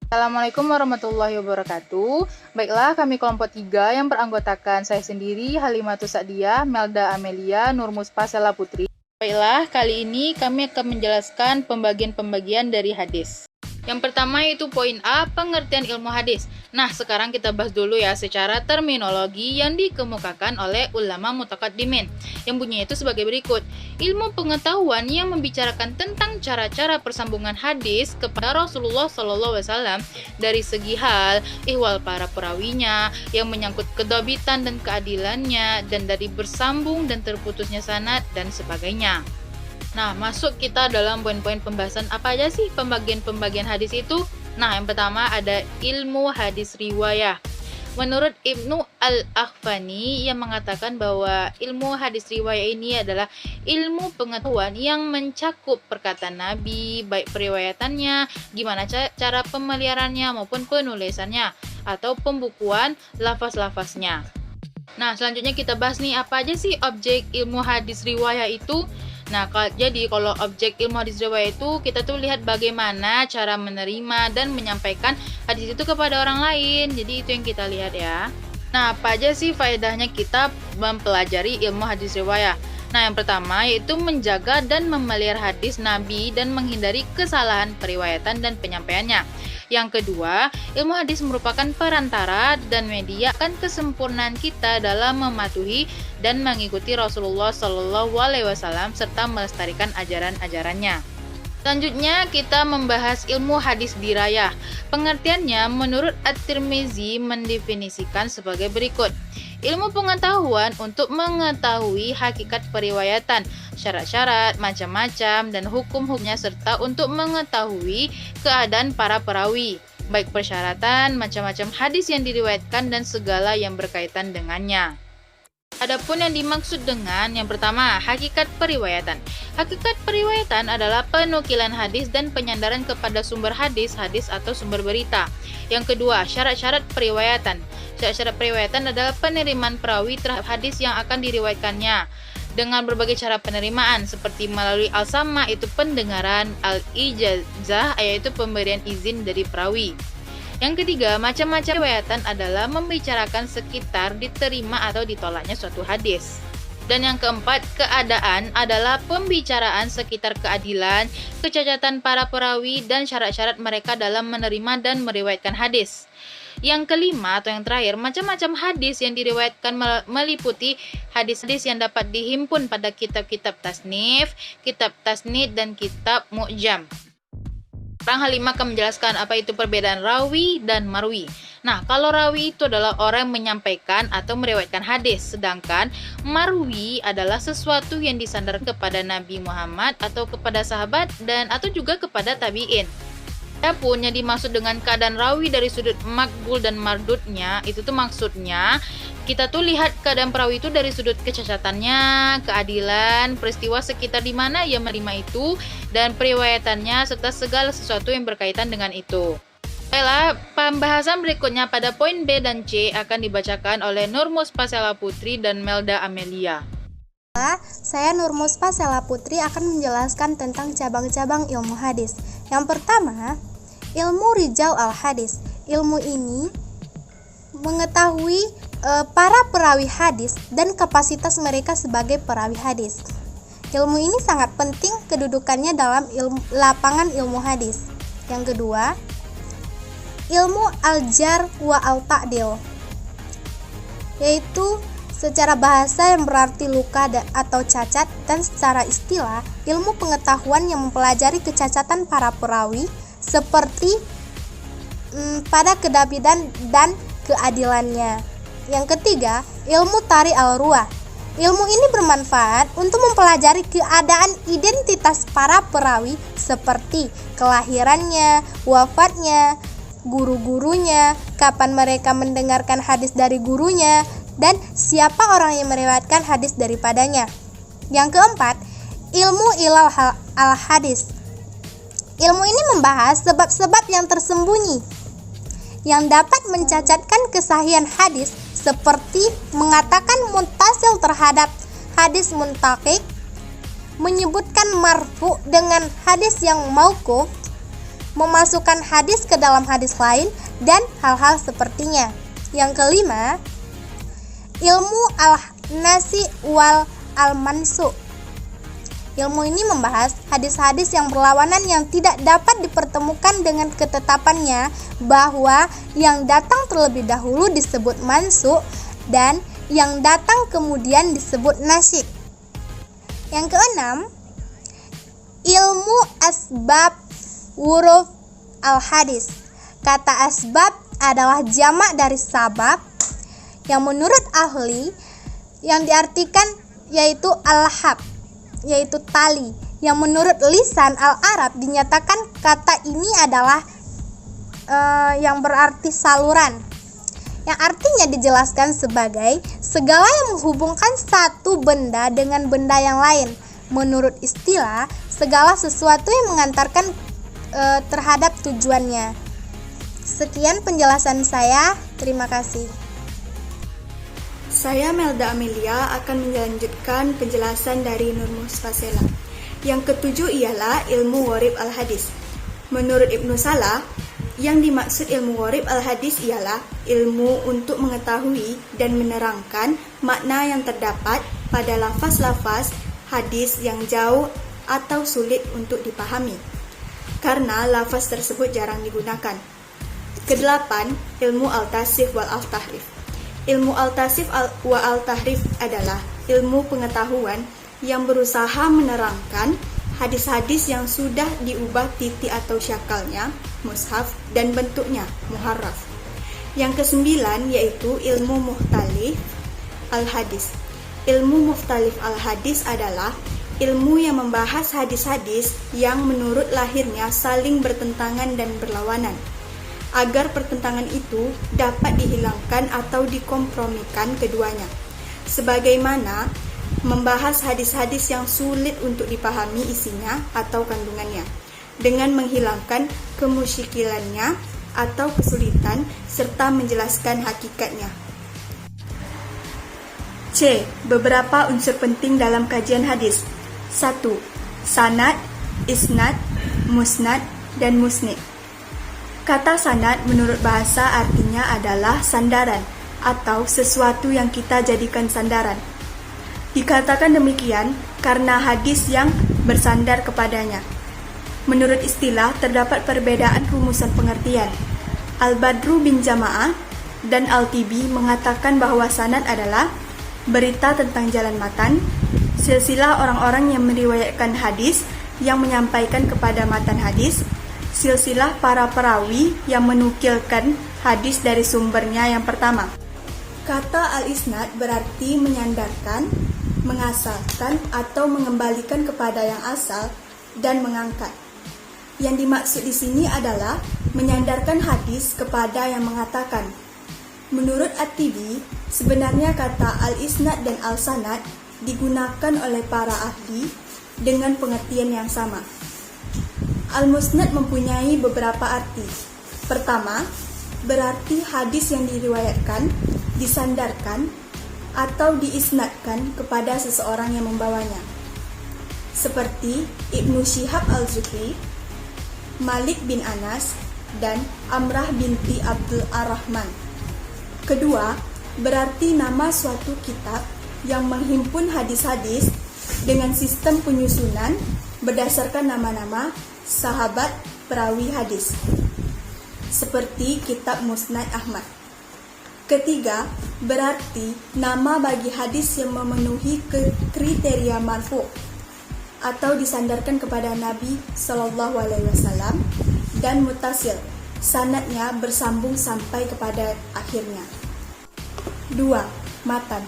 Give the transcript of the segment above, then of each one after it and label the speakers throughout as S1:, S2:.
S1: Assalamualaikum warahmatullahi wabarakatuh. Baiklah, kami kelompok 3 yang beranggotakan saya sendiri, Halimatus Sa'diyah, Melda Amelia, Nurmuspa Sela Putri. Baiklah, kali ini kami akan menjelaskan pembagian-pembagian dari hadis. Yang pertama yaitu poin A, pengertian ilmu hadis. Nah, sekarang kita bahas dulu ya secara terminologi yang dikemukakan oleh ulama mutaqaddimin. Yang bunyinya itu sebagai berikut. Ilmu pengetahuan yang membicarakan tentang cara-cara persambungan hadis kepada Rasulullah SAW dari segi hal, ihwal para perawinya, yang menyangkut kedobitan dan keadilannya, dan dari bersambung dan terputusnya sanad dan sebagainya. Nah, masuk kita dalam poin-poin pembahasan apa aja sih pembagian-pembagian hadis itu? Nah, yang pertama ada ilmu hadis riwayah. Menurut Ibnu Al-Akhfani yang mengatakan bahwa ilmu hadis riwayah ini adalah ilmu pengetahuan yang mencakup perkataan Nabi, baik periwayatannya, gimana cara pemeliharannya maupun penulisannya, atau pembukuan lafaz-lafaznya. Nah, selanjutnya kita bahas nih apa aja sih objek ilmu hadis riwayah itu. Nah, jadi kalau objek ilmu hadis riwayah itu kita tuh lihat bagaimana cara menerima dan menyampaikan hadis itu kepada orang lain. Jadi itu yang kita lihat ya. Nah, apa aja sih faedahnya kita mempelajari ilmu hadis riwayah? Nah, yang pertama yaitu menjaga dan memelihara hadis Nabi dan menghindari kesalahan periwayatan dan penyampaiannya. Yang kedua, ilmu hadis merupakan perantara dan media akan kesempurnaan kita dalam mematuhi dan mengikuti Rasulullah SAW serta melestarikan ajaran-ajarannya. Selanjutnya kita membahas ilmu hadis dirayah. Pengertiannya menurut At-Tirmizi mendefinisikan sebagai berikut. Ilmu pengetahuan untuk mengetahui hakikat periwayatan, syarat-syarat, macam-macam, dan hukum-hukumnya serta untuk mengetahui keadaan para perawi, baik persyaratan, macam-macam hadis yang diriwayatkan dan segala yang berkaitan dengannya. Adapun yang dimaksud dengan yang pertama, hakikat periwayatan. Hakikat periwayatan adalah penukilan hadis dan penyandaran kepada sumber hadis atau sumber berita. Yang kedua, syarat-syarat periwayatan. Syarat-syarat periwayatan adalah penerimaan perawi terhadap hadis yang akan diriwayatkannya dengan berbagai cara penerimaan seperti melalui al-sama itu pendengaran, al-ijazah yaitu pemberian izin dari perawi. Yang ketiga, macam-macam riwayatan adalah membicarakan sekitar diterima atau ditolaknya suatu hadis. Dan yang keempat, keadaan adalah pembicaraan sekitar keadilan, kecacatan para perawi, dan syarat-syarat mereka dalam menerima dan meriwayatkan hadis. Yang kelima atau yang terakhir, macam-macam hadis yang diriwayatkan meliputi hadis-hadis yang dapat dihimpun pada kitab-kitab tasnif, kitab tasnid, dan kitab mu'jam. Sekarang Halimah akan menjelaskan apa itu perbedaan rawi dan marwi. Nah, kalau rawi itu adalah orang yang menyampaikan atau meriwayatkan hadis, sedangkan marwi adalah sesuatu yang disandarkan kepada Nabi Muhammad atau kepada sahabat dan atau juga kepada tabi'in. Adapun yang dimaksud dengan keadaan rawi dari sudut makbul dan mardudnya, itu tuh maksudnya kita tuh lihat keadaan perawi itu dari sudut kecacatannya, keadilan, peristiwa sekitar di mana ia menerima itu, dan periwayatannya serta segala sesuatu yang berkaitan dengan itu. Baiklah, pembahasan berikutnya pada poin B dan C akan dibacakan oleh Nurmuspa Sela Putri dan Melda Amelia.
S2: Saya Nurmuspa Sela Putri akan menjelaskan tentang cabang-cabang ilmu hadis. Yang pertama, ilmu rijal al-hadis. Ilmu ini mengetahui para perawi hadis dan kapasitas mereka sebagai perawi hadis. Ilmu ini sangat penting kedudukannya dalam lapangan ilmu hadis. Yang kedua, ilmu al-jar wa al-ta'dil, yaitu secara bahasa yang berarti luka atau cacat, dan secara istilah ilmu pengetahuan yang mempelajari kecacatan para perawi seperti pada kedabidan dan keadilannya. Yang ketiga, ilmu tari al-ruah. Ilmu ini bermanfaat untuk mempelajari keadaan identitas para perawi seperti kelahirannya, wafatnya, guru-gurunya, kapan mereka mendengarkan hadis dari gurunya, dan siapa orang yang meriwayatkan hadis daripadanya. Yang keempat, ilmu ilal al-hadis. Ilmu ini membahas sebab-sebab yang tersembunyi yang dapat mencacatkan kesahihan hadis, seperti mengatakan muttasil terhadap hadis muntaqiq, menyebutkan marfu dengan hadis yang mauquf, memasukkan hadis ke dalam hadis lain, dan hal-hal sepertinya. Yang kelima, ilmu al-nasi wal al-mansu. Ilmu ini membahas hadis-hadis yang berlawanan yang tidak dapat dipertemukan dengan ketetapannya bahwa yang datang terlebih dahulu disebut mansu dan yang datang kemudian disebut nasikh. Yang keenam, ilmu asbab wuruf al-hadis. Kata asbab adalah jamak dari sabab yang menurut ahli yang diartikan yaitu al-hab, yaitu tali, yang menurut lisan al-Arab dinyatakan kata ini adalah yang berarti saluran, yang artinya dijelaskan sebagai segala yang menghubungkan satu benda dengan benda yang lain. Menurut istilah, segala sesuatu yang mengantarkan terhadap tujuannya. Sekian penjelasan saya, terima kasih.
S3: Saya Melda Amelia akan melanjutkan penjelasan dari Nur Musfasela. Yang ketujuh ialah ilmu warib al-hadis. Menurut Ibnu Salah, yang dimaksud ilmu warib al-hadis ialah ilmu untuk mengetahui dan menerangkan makna yang terdapat pada lafaz-lafaz hadis yang jauh atau sulit untuk dipahami, karena lafaz tersebut jarang digunakan. Kedelapan, ilmu al-tasif wal al-tahrif. Ilmu al-tasif wa al-tahrif adalah ilmu pengetahuan yang berusaha menerangkan hadis-hadis yang sudah diubah titik atau syakalnya, mushaf, dan bentuknya, muharraf. Yang kesembilan yaitu ilmu mukhtalif al-hadis. Ilmu mukhtalif al-hadis adalah ilmu yang membahas hadis-hadis yang menurut lahirnya saling bertentangan dan berlawanan, agar pertentangan itu dapat dihilangkan atau dikompromikan keduanya, sebagaimana membahas hadis-hadis yang sulit untuk dipahami isinya atau kandungannya, dengan menghilangkan kemusyikilannya atau kesulitan serta menjelaskan hakikatnya. C. Beberapa unsur penting dalam kajian hadis. 1. Sanad, isnad, musnad, dan musnid. Kata sanad menurut bahasa artinya adalah sandaran atau sesuatu yang kita jadikan sandaran. Dikatakan demikian karena hadis yang bersandar kepadanya. Menurut istilah terdapat perbedaan rumusan pengertian. Al-Badru bin Jama'ah dan Al-Tibi mengatakan bahwa sanad adalah berita tentang jalan matan, silsilah orang-orang yang meriwayatkan hadis yang menyampaikan kepada matan hadis, silsilah para perawi yang menukilkan hadis dari sumbernya yang pertama. Kata al-isnad berarti menyandarkan, mengasalkan atau mengembalikan kepada yang asal dan mengangkat. Yang dimaksud di sini adalah menyandarkan hadis kepada yang mengatakan. Menurut At-Tibi, sebenarnya kata al-isnad dan al-sanad digunakan oleh para ahli dengan pengertian yang sama. Al-musnad mempunyai beberapa arti. Pertama, berarti hadis yang diriwayatkan, disandarkan, atau diisnadkan kepada seseorang yang membawanya. Seperti Ibnu Syihab al-Zuhri, Malik bin Anas, dan Amrah binti Abdul Ar-Rahman. Kedua, berarti nama suatu kitab yang menghimpun hadis-hadis dengan sistem penyusunan berdasarkan nama-nama sahabat perawi hadis, seperti kitab Musnad Ahmad. Ketiga, berarti nama bagi hadis yang memenuhi kriteria marfu atau disandarkan kepada Nabi Shallallahu Alaihi Wasallam, dan mutasil, sanadnya bersambung sampai kepada akhirnya. 2. Matan.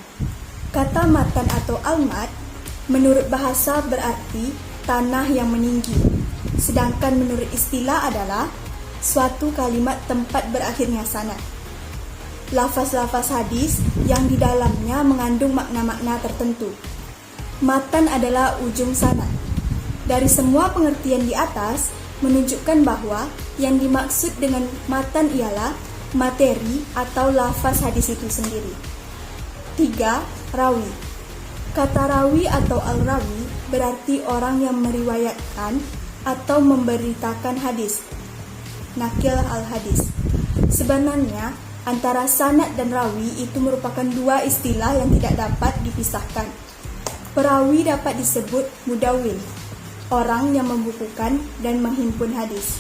S3: Kata matan atau al-mat menurut bahasa berarti tanah yang meninggi, sedangkan menurut istilah adalah suatu kalimat tempat berakhirnya sanad. Lafaz-lafaz hadis yang di dalamnya mengandung makna-makna tertentu. Matan adalah ujung sanad. Dari semua pengertian di atas menunjukkan bahwa yang dimaksud dengan matan ialah materi atau lafaz hadis itu sendiri. 3. Rawi. Kata rawi atau al-rawi berarti orang yang meriwayatkan atau memberitakan hadis. nakil al-hadis. Sebenarnya, antara sanad dan rawi itu merupakan dua istilah yang tidak dapat dipisahkan. Perawi dapat disebut mudawwin, orang yang membukukan dan menghimpun hadis.